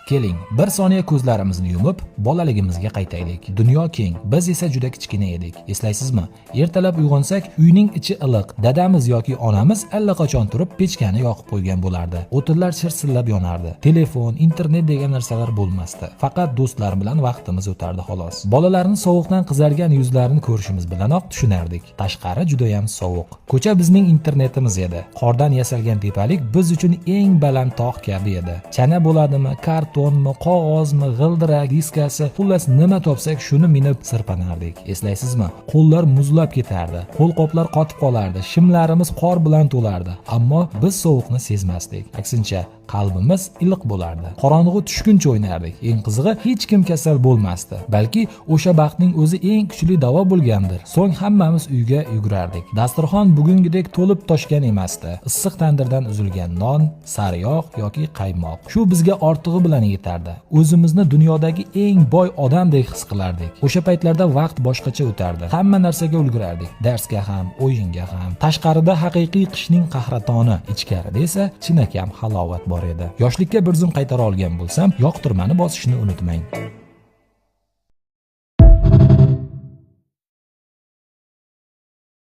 Keling, bir soniya ko'zlarimizni yumib, bolaligimizga qaytaylik. Dunyo keng, biz esa juda kichkina edik. Eslaysizmi? Ertalab uyg'onsak, uyning ichi iliq. Dadamiz yoki onamiz allaqachon turib pechkani yoqib qo'ygan bo'lardi. O'tinlar chirsillab yonardi. Telefon, internet degan narsalar bo'lmasdi. Faqat do'stlar bilan vaqtimiz o'tardi xolos. Bolalarning sovuqdan qizargan yuzlarini ko'rishimiz bilanoq tushunardik. Tashqari juda ham sovuq. Ko'cha bizning internetimiz edi. Qordan yasalgan tepalik biz uchun eng baland tog' kabi edi. Chana bo'ladimi, kartonmi, qog'ozmi, g'ildirak, diskasi, xullas nima topsak shuni minib sirpanardik. Eslaysizmi? Qo'llar muzlab ketardi. Qo'lqoplar qotib qolardi. Shimlarimiz qor bilan to'lardi. Ammo biz sovuqni sezmasdik. Aksincha, qalbimiz iliq bo'lardi. Qorong'u tushguncha o'ynardik. Eng qizig'i, hech kim kasal bo'lmasdi. Balki o'sha baxtning o'zi eng kuchli davo bo'lgandir. So'ng hammamiz uyga yugurardik. Dasturxon bugungidek to'lib toshgan emasdi. Issiq tandirdan uzilgan non, sariyog' yoki qaymoq. Shu bizga ortig'i bilan yetardi. O'zimizni dunyodagi eng boy odamdek his qilardik. O'sha paytlarda vaqt boshqacha o'tardi. Hamma narsaga ulgurardik. Darsga ham, o'yinga ham. Tashqarida haqiqiy qishning qahratoni, ichkarida esa chinakam halovat bor edi. Yoshlikka bir zum qaytara olgan bo'lsam, yoqtirmani bosishni unutmang.